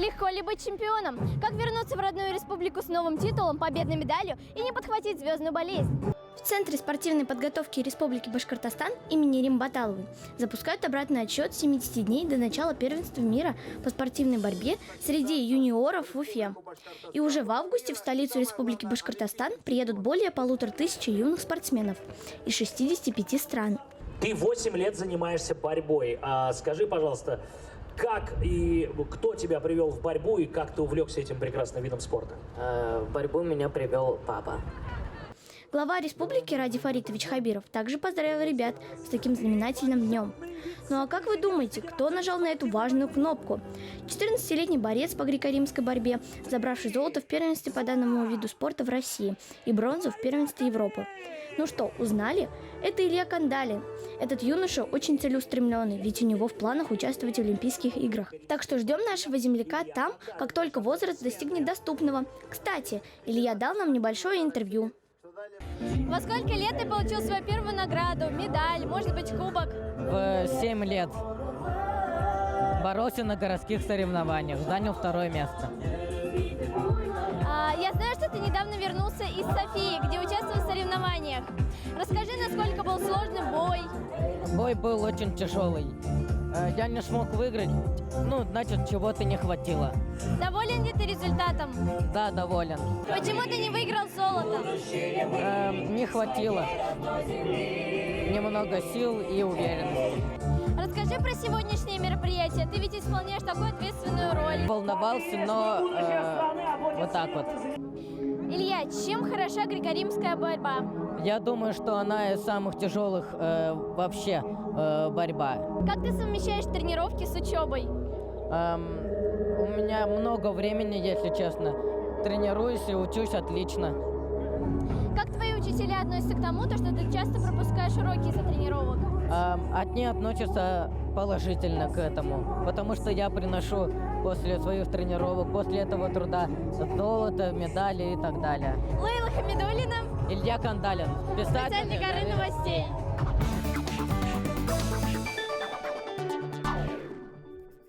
Легко ли быть чемпионом? Как вернуться в родную республику с новым титулом, победной медалью и не подхватить звездную болезнь? В Центре спортивной подготовки Республики Башкортостан имени Риммы Баталовой запускают обратный отсчет 70 дней до начала первенства мира по спортивной борьбе среди юниоров в Уфе. И уже в августе в столицу Республики Башкортостан приедут более 1500 юных спортсменов из 65 стран. Ты 8 лет занимаешься борьбой. Скажи, пожалуйста, как и кто тебя привел в борьбу и как ты увлекся этим прекрасным видом спорта? В борьбу меня привел папа. Глава республики Ради Фаритович Хабиров также поздравил ребят с таким знаменательным днем. Ну а как вы думаете, кто нажал на эту важную кнопку? 14-летний борец по греко-римской борьбе, забравший золото в первенстве по данному виду спорта в России и бронзу в первенстве Европы. Ну что, узнали? Это Илья Кандалин. Этот юноша очень целеустремленный, ведь у него в планах участвовать в Олимпийских играх. Так что ждем нашего земляка там, как только возраст достигнет доступного. Кстати, Илья дал нам небольшое интервью. Во сколько лет ты получил свою первую награду, медаль, может быть, кубок? В 7 лет. Боролся на городских соревнованиях, занял 2 место. Я знаю, что ты недавно вернулся из Софии, где участвовал в соревнованиях. Расскажи, насколько был сложный бой. Бой был очень тяжелый. Я не смог выиграть, значит, чего-то не хватило. Доволен ли ты результатом? Да, доволен. Почему ты не выиграл золото? Не хватило. Немного сил и уверенности. Расскажи про сегодняшнее мероприятие. Ты ведь исполняешь такую ответственную роль. Волновался, но вот так вот. Илья, чем хороша греко-римская борьба? Я думаю, что она из самых тяжелых вообще борьба. Как ты совмещаешь тренировки с учебой? У меня много времени, если честно. Тренируюсь и учусь отлично. Как твои учителя относятся к тому, что ты часто пропускаешь уроки из-за тренировок? Одни относятся положительно к этому, потому что я приношу после своих тренировок, после этого труда золото, медали и так далее. Лейла Хамидуллина, Илья Кандалин, специальный горы новостей.